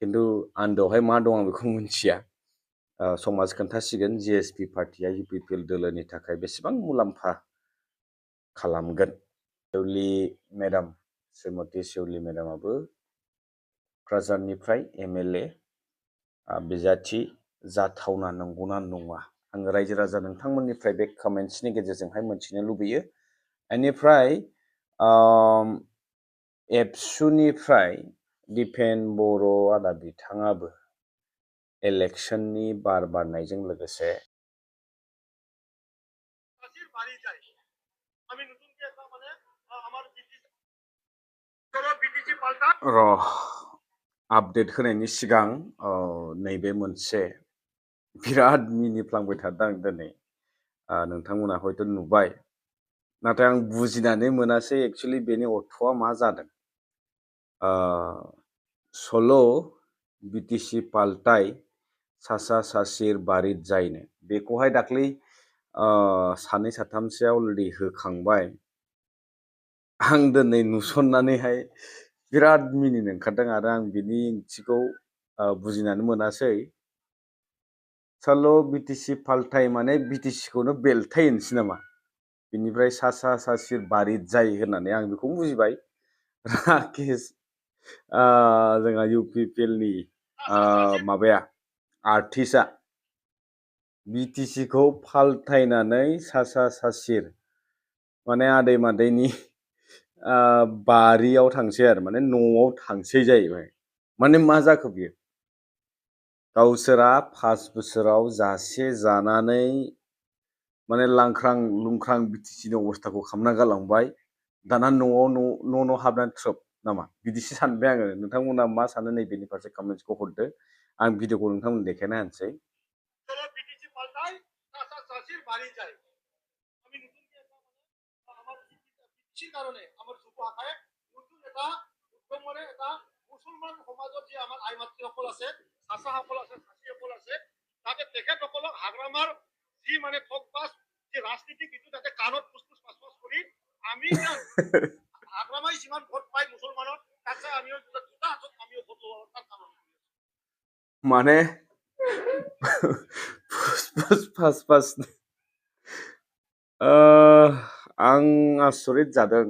खिन्थु आन्दोआवहाय मा दं आं बेखौ मिथिया। समाज खोन्थासिगोन जिएसपि पार्टिया इउपिपिएल दोलोनि थाखाय बेसेबां मुलाम्फा खालामगोन। सेवलि मेडाम श्रीमती सेवलि मेडामाबो क'क्राझारनिफ्राय एमएलए बिजाथि जाथावना नंगौना नङा आङो रायजो राजा नोंथांमोननिफ्राय बे कमेन्ट्सनि गेजेरजोंहाय मोनथिनो लुबैयो। बेनिफ्राय एबसुनिफ्राय दिपेन बर' आदा बिथाङाबो इलेक्शननि बार बारनायजों लोगोसे आपडेट होनायनि सिगां नैबे मोनसे बिराद मिनिफ्लांबाय थादों आं दिनै। नोंथांमोना हयथ' नुबाय, नाथाय आं बुजिनानै मोनासै एक्चुअलि बेनि अर्थआ मा जादों। सल' बिटिसि पाल्टाय सासा सासिर बारिद जायनो बेखौहाय दाख्लै सानै साथामसोआ अलरेडि होखांबाय। आं दिनै नुसननानैहाय बिराद मिनिनो ओंखारदों आरो आं बिनि ओंथिखौ बुजिनानै मोनासै। सल' बिटिसि पाल्टाय माने बिटिसिखौनो बेलथायनोसै नामा? बिनिफ्राय सासा सासिर बारिद जाय होननानै आं बेखौ बुजिबाय। राकेश जोंहा इउपिपिएलनि माबाया आर्टिस्टआ बिटिसिखौ फाल्थायनानै सासा सासिर माने आदै मादैनि बारियाव थांसै आरो माने न'आव थांसै जाहैबाय। माने मा जाखो बियो? गावसोरा 5 बोसोराव जासे जानानै माने लांख्रां लुंख्रां बिटिसिनि अबस्थाखौ खालामना गालांबाय। दाना न'आव न' हाबनानै थ्रोब नामा? बिदिसो सानबाय आङो। नोंथांमोना मा सानो नैबेनि फारसे कमेन्ट्सखौ हरदो। आं भिडिअखौ नोंथांमोन देखायना होनोसै। কারণে আমার যুব শাখায় নতুন এটা উদ্যমৰে এটা মুছলমান সমাজত যে আমাৰ আই মাতৃসকল আছে, চাচাসকল আছে, চাচীসকল আছে, তাতে তেখেতসকলক হাগ্ৰামাৰ যি মানে ঠগবাজ যে ৰাজনীতিক ইটো তাতে কাণত ফুচফুচ পাচপাচ কৰি আমি হাগ্ৰামাই যিমান ভোট পাই মুছলমানৰ তাতে আমিও দুটা হাতত আমিও ভোট লোৱাৰ তাৰ কামত মানে ফুচফুচ পাচপাচ आं आसरित जादों।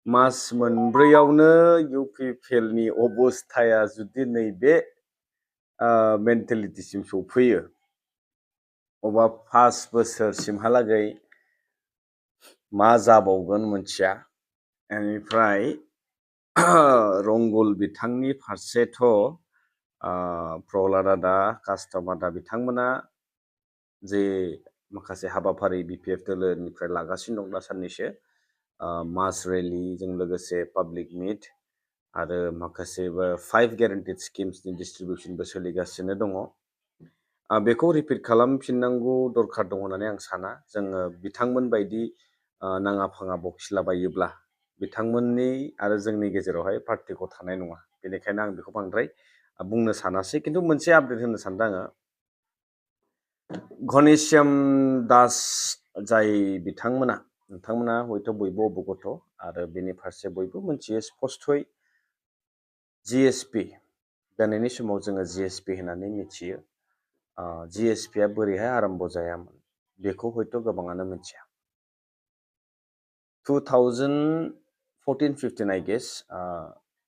मास मोनब्रैयावनो इउपिपिएलनि अबस्थाया जुदि नैबे मेन्टेलिटिसिम सफैयो, अबा 5 बोसोरसिमहालागै मा जाबावगोन मोनथिया। बेनिफ्राय रंगल बिथांनि फारसेथ' प्रहलाद आदा, कास्टम आदा बिथांमोना जे माखासे हाबाफारि बिपिएफ दोलोनिफ्राय लागासिनो दं दासाननैसो, मास रेलिजों लोगोसे पाब्लिक मिट आरो माखासे 5 गेरेन्टेड स्किम्सनि डिस्ट्रिबिउसनबो सोलिगासिनो दङ। बेखौ रिपिट खालामफिननांगौ दरखार दं होननानै आं साना। जोङो बिथांमोन बायदि नाङा फाङा बखिलाबायोब्ला बिथांमोननि आरो जोंनि गेजेरावहाय पार्टिखौ थानाय नङा। बेनिखायनो आं बेखौ बांद्राय बुंनो सानासै। खिन्थु मोनसे आपडेट होनो सानदों आङो। घनश्याम दास जाय बिथांमोना, नोंथांमोना हयथ' बयबो अबगत आरो बेनि फारसे बयबो मोनथियो स्पष्टयै जिएसपि दिनैनि समाव जोङो जिएसपि होननानै मिथियो। जिएसपिया बोरैहाय आरम्भ जायामोन बेखौ हयथ' गोबाङानो मिथिया। 2014-15 आइ गेस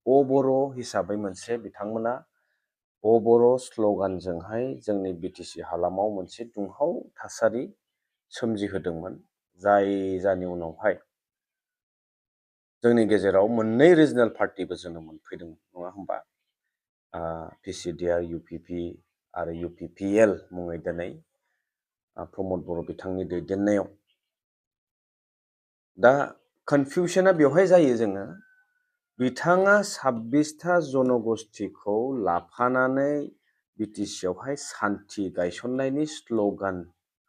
बर' हिसाबै मोनसे बिथांमोना बर' स्ल'गानजोंहाय जोंनि बिटिसि हालामाव मोनसे दुंहाव थासारि सोमजिहोदोंमोन, जायनि उनावहाय जोंनि गेजेराव मोननै रिजनेल पार्टिबो जोङो मोनफैदोंमोन, नङा होमबा? पिसिडिआर, इउपिपि आरो इउपिपिएल मुङै दिनै प्रमद बर' बिथांनि दैदेननायाव। दा कनफिउसना बेवहाय जायो जोङो बिथाङा 26था जनगोष्ठीखौ लाफानानै बिटिसियावहाय सान्थि गायसननायनि स्ल'गान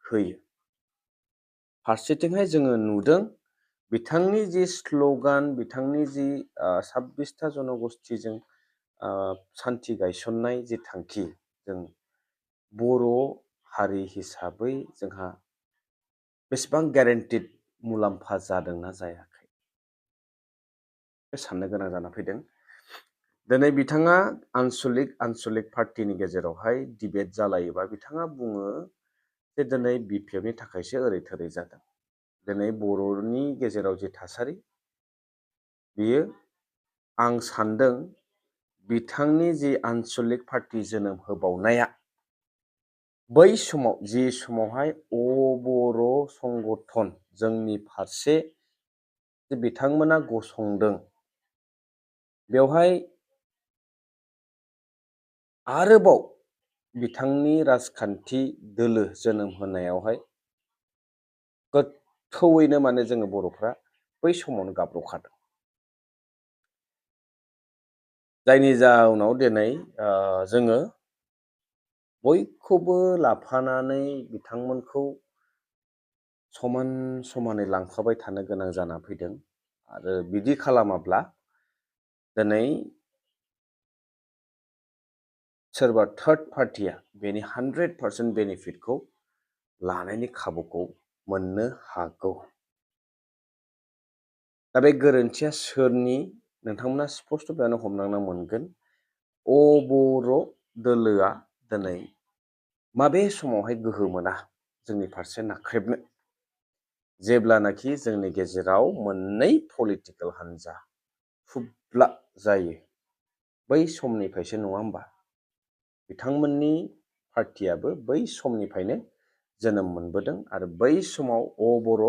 होयो। फारसेथिंहाय जोङो नुदों बिथांनि जि स्ल'गान, बिथांनि जि 26था जनगोष्ठीजों सान्थि गायसननाय जि थांखि, जों बर' हारि हिसाबै जोंहा बेसेबां ग्यारेन्टिड मुलाम्फा जादोंना जायाखै बे साननो गोनां जाना फैदों। दिनै बिथाङा आनसलिक पार्टिनि गेजेरावहाय डिबेट जालायोबा बिथाङा बुङो जे दिनै बिपिएफनि थाखायसो ओरै थोरै जादों। दिनै बर'नि गेजेराव जे थासारि बियो आं सान्दों बिथांनि जि आनसलिक पार्टि जोनोम होबावनाया बै समाव जि समावहाय बर' संगठन जोंनि फारसे जे बिथांमोना गसंदों बेवहाय आरोबाव बिथांनि राजखान्थि दोलो जोनोम होनायावहाय गोथौयैनो माने जोङो बर'फ्रा बै समावनो गाब्रखादों। जायनि जाउनाव दिनै जोङो बयखौबो लाफानानै बिथांमोनखौ समान समानै लांफाबाय थानो गोनां जाना फैदों आरो बिदि खालामाब्ला दिनै सोरबा थार्ड पार्टिया बेनि 100% बेनिफिटखौ लानायनि खाबुखौ मोननो हागौ। दा बे गोरोन्थिया सोरनि नोंथांमोना स्पष्ट बेयावनो हमदांना मोनगोन। बर' दोलोआ दिनै माबे समावहाय गोहो मोना जोंनि फारसे नाख्रेबनो जेब्लानाखि जोंनि गेजेराव मोननै पलिटिकेल हान्जा थुब्ला जायो बै समनिफ्रायसो नङा होमबा? बिथांमोननि पार्टियाबो बै समनिफ्रायनो जोनोम मोनबोदों आरो बै समाव बर'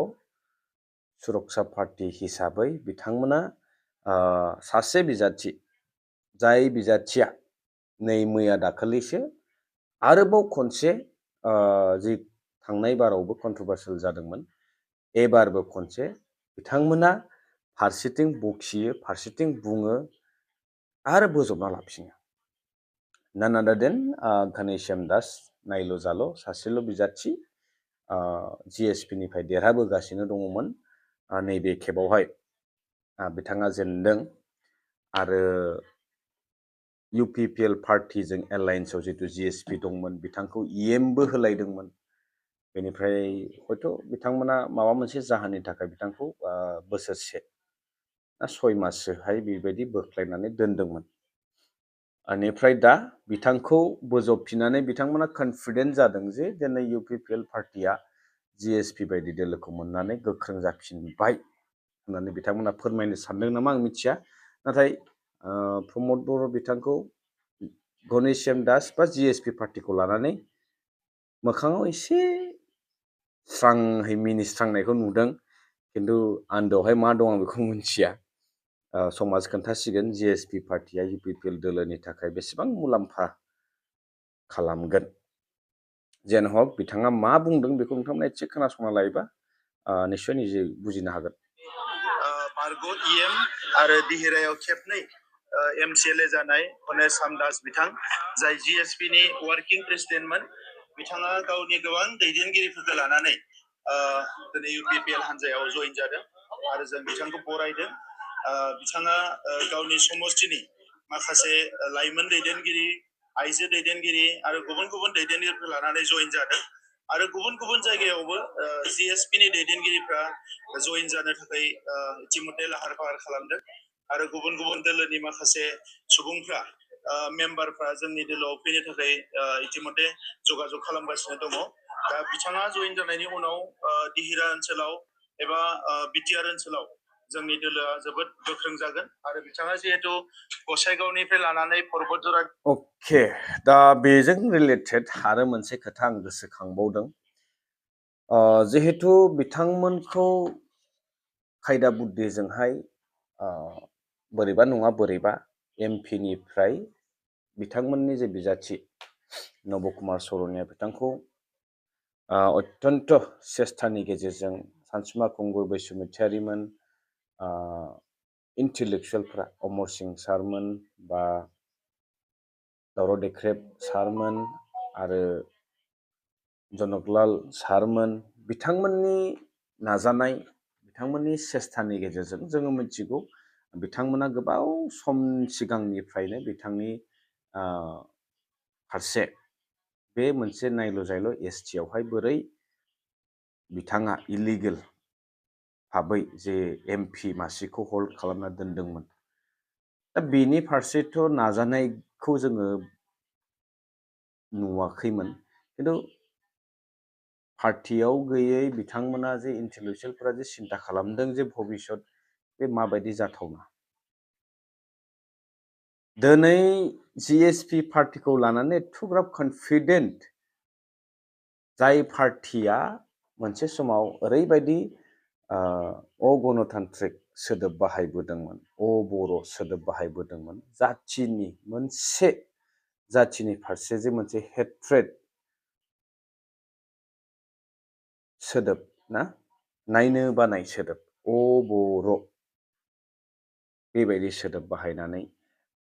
सुरक्षा पार्टी हिसाबै बिथांमोना सासे बिजाथि जाय बिजाथिया नै मैया दाखालिसो आरोबाव खनसे जि थांनाय बारावबो कन्ट्रभार्सियेल जादोंमोन एबारबो खनसे बिथांमोना फारसेथिं बखियो फारसेथिं बुङो आरो बोजबना लाफिनो। नान आदार देन घनश्याम दास नायल' जाल' सासेल' बिजाथि जिएसपि निफ्राय देरहाबोगासिनो दङमोन। नैबे खेबावहाय बिथाङा जेनदों आरो इउपिपिएल पार्टिजों एलायन्सआव जितु जिएसपि दंमोन बिथांखौ इएमबो होलायदोंमोन। बेनिफ्राय हयथ' बिथांमोना माबा मोनसे जाहोननि थाखाय बिथांखौ बोसोरसे 6 माससोहाय बेबायदि बोख्लायनानै दोनदोंमोन। बेनिफ्राय दा बिथांखौ बोजबफिननानै बिथांमोना कनफिडेन्ट जादों जे दिनै इउपिपिएल पार्टिया जिएसपि बायदि दोलोखौ मोननानै गोख्रों जाफिनबाय होननानै बिथांमोना फोरमायनो सानदों नामा आं मिथिया। नाथाय प्रमद बर' बिथांखौ घनश्याम दास बा जिएसपि पार्टिखौ लानानै मोखाङाव एसे स्रांहै मिनिस्रांनायखौ नुदों। खिन्थु आन्दोआवहाय मा दं आं बेखौ मिथिया। समाज खोन्थासिगोन जिएसपि पार्टिया इउपिपिएल दोलोनि थाखाय बेसेबां मुलाम्फा खालामगोन। जेन हक बिथाङा मा बुंदों बेखौ नोंथांमोना एसे खोनासंना लायोबा निश्चय निजे बुजिनो हागोन। मार्ग इएम आरो दिहिरायाव खेबनै एमसिएलए जानाय घनश्याम दास बिथां जाय जिएसपि नि वार्किं प्रेसिडेन्टमोन बिथाङा गावनि गोबां दैदेनगिरिफोरखौ लानानै दिनै इउपिपिएल हान्जायाव जइन जादों आरो जों बिथांखौ बरायदों। बिथाङा गावनि समष्टिनि माखासे लाइमोन दैदेनगिरि आइजो दैदेनगिरि आरो गुबुन गुबुन दैदेनगिरिफोर लानानै जइन जादों आरो गुबुन गुबुन जायगायावबो जिएसपि नि दैदेनगिरिफ्रा जइन जानो थाखाय इतिमধ্যे लाहार फाहार खालामदों आरो गुबुन गुबुन दोलोनि माखासे सुबुंफ्रा मेम्बारफ्रा जोंनि दोलोआव फैनो थाखाय इतिमধ্যे जगाजग खालामगासिनो दङ। दा बिथाङा जइन जानायनि उनाव दिहिरा ओनसोलाव एबा बिटिआर ओनसोलाव जोंनि दोलोआ जोबोद गोख्रों जागोन आरो बिथाङा जिहेतु गसाइगावनिफ्राय लानानै परबतजरा अके दा बेजों रिलेटेड आरो मोनसे खोथा आं गोसोखांबावदों। जिहेतु बिथांमोनखौ खायदा बुद्धिजोंहाय बोरैबा नङा बोरैबा एमपिनिफ्राय बिथांमोननि जे बिजाथि नब कुमार सरनिया बिथांखौ अत्यन्त सेस्थानि गेजेरजों सानसुमा खुंगुर बैसुमुतियारिमोन इन्टेलेक्सुवेलफ्रा अमर सिं सारमोन बा दावराव देख्रेब सारमोन आरो जनकलाल सारमोन बिथांमोननि नाजानाय बिथांमोननि सेस्थानि गेजेरजों जोङो मिथिगौ बिथांमोना गोबाव सम सिगांनिफ्रायनो बिथांनि फारसे बे मोनसे नायल' जायल' एसटि आवहाय बोरै बिथाङा इलिगेल भाबै जे एमपि मासिखौ हल्ड खालामना दोनदोंमोन दा बेनि फारसेथ' नाजानायखौ जोङो नुवाखैमोन खिन्थु पार्टियाव गैयै बिथांमोना जे इन्टेलेक्सुयेलफोरा जे सिन्ता खालामदों जे भबिष्यत बे माबायदि जाथावना दिनै जिएसपि पार्टिखौ लानानै एथ'ग्राब कनफिडेन्ट जाय पार्टिया मोनसे समाव ओरैबायदि अगणतान्त्रिक सोदोब बाहायबोदोंमोन बर' सोदोब बाहायबोदोंमोन जाथिनि मोनसे जाथिनि फारसे जे मोनसे हेट्रेड सोदोब ना नायनो बानाय सोदोब बर' बेबायदि सोदोब बाहायनानै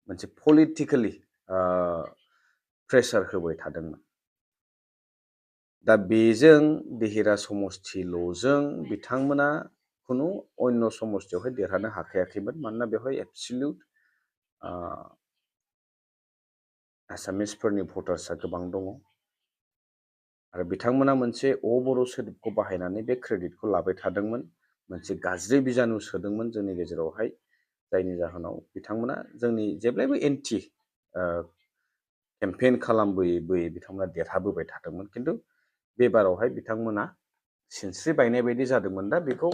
मोनसे पलिटिकेलि प्रेसार होबाय थादोंमोन दा बेजों देहेरा समष्टिल'जों बिथांमोना खुनु अन्य समष्टियावहाय देरहानो हाखायाखैमोन मानोना बेवहाय एबसलिउट आसामिसफोरनि भटार्सआ गोबां दङ आरो बिथांमोना मोनसे बर' सोदोबखौ बाहायनानै बे क्रेडिटखौ लाबाय थादोंमोन मोनसे गाज्रि बिजानु सोदोंमोन जोंनि गेजेरावहाय जायनि जाहोनाव बिथांमोना जोंनि जेब्लायबो एन्टि केम्पेइन खालामबोयै बोयै बिथांमोना देरहाबोबाय थादोंमोन खिन्थु बेबारावहाय बिथांमोना सिनस्रि बायनाय बायदि जादोंमोन दा बेखौ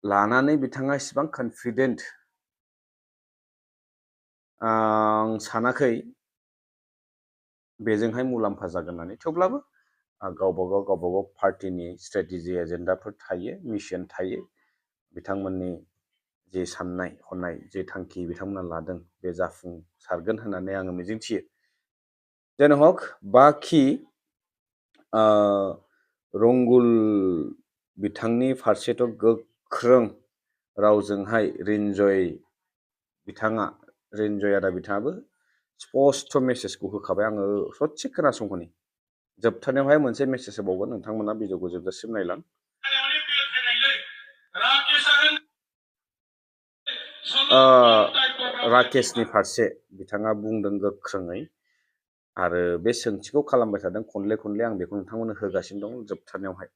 लानानै बिथाङा इसिबां कनफिडेन्ट आं सानाखै बेजोंहाय मुलाम्फा जागोन होननानै थेवब्लाबो गावबागाव पार्टिनि स्ट्रेटेजि एजेन्डाफोर थायो मिशन थायो बिथांमोननि जे साननाय हनाय जे थांखि बिथांमोना लादों बे जाफुंसारगोन होननानै आङो मिजिंथियो जेन हक बाखि रंगुल बिथांनि फारसेथ' गोख्रों रावजोंहाय रिन्जय आदा बिथाङाबो स्पस्ट मेसेजखौ होखाबाय आङो ससे खोनासंहोनि जोबथारनायावहाय मोनसे मेसेज होबावगोन नोंथांमोना भिडिअखौ जोबजासिम नायलां राकेशनि फारसे बिथाङा बुंदों गोख्रोङै आरो बे सोंथिखौ खालामबाय थादों खनले खनले आं बेखौ नोंथांमोननो होगासिनो दं जोबथारनायावहाय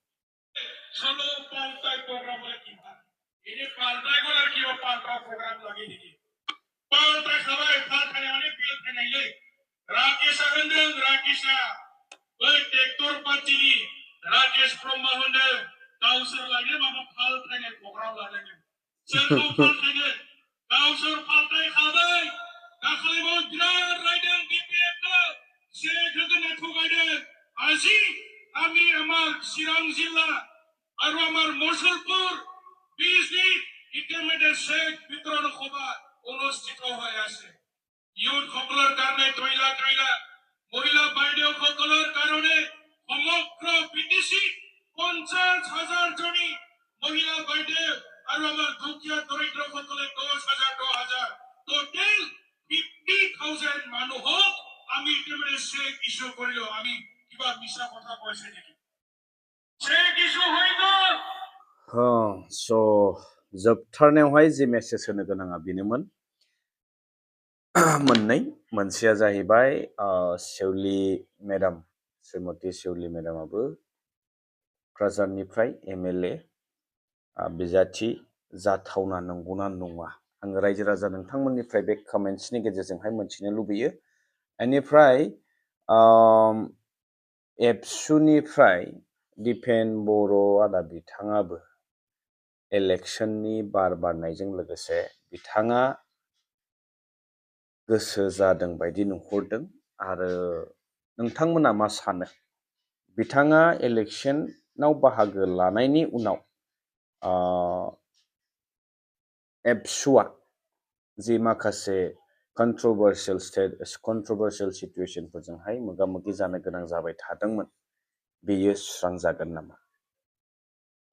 राकेशआ होनदों राकेशआ बै ट्रेक्टर पार्टिनि राकेश ब्रह्म होनदों गावसोर लायनो माबा फालथायनाय प्रग्राम लादों सोरखौ फालथायनो गावसोर फालथायखाबाय दाखालिबो बिराद रायदों बिपिएफखौ চেক होगोन थगायदों আজি আমি আমার চিরাং জিল্লা আর আমার মুসলপুর 20 নি ইতিমধ্যে চেক বিতরণ সভা অনুষ্ঠিত হয়ে আছে ইউথ সকলের কারণে তৈলা মহিলা বাইদেউ সকলের কারণে সমগ্র বিদেশি 50,000 জনী মহিলা বাইদেউ আর আমার দুঃখীয়া দরিদ্র সকলে 10,000 টোটাল 50,000 মানুহক আমি ইতিমধ্যে চেক ইস্যু করিল আমি কিবা মিছা কথা কৈছে নেকি চেক ইস্যু হৈ গ'ল स' जोबथारनायावहाय जि मेसेज होनो गोनाङा बेनोमोन मोननै मोनसेया जाहैबाय सेवली मेडाम श्रीमती सेवली मेडामाबो क'क्राझारनिफ्राय एमएलए बिजाथि जाथावना नंगौना नङा आङो रायजो राजा नोंथांमोननिफ्राय बे कमेन्ट्सनि गेजेरजोंहाय मोनथिनो लुबैयो बेनिफ्राय एबसुनिफ्राय दिपेन बर' आदा बिथाङाबो इलेक्शननि बार बारनायजों लोगोसे बिथाङा गोसो जादों बायदि नुहुरदों आरो नोंथांमोना मा सानो बिथाङा इलेक्शनाव बाहागो लानायनि उनाव एबसुआ जि माखासे कन्ट्रभार्सियेल सिटुएशनफोरजोंहाय मोगा मोगि जानो गोनां जाबाय थादोंमोन बेयो सुस्रांजागोन नामा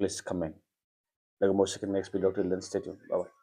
प्लिज कमेन्ट लोगो मोनसिगोन नेक्स्ट भिडिअ टिल देन स्टे टिउन बाय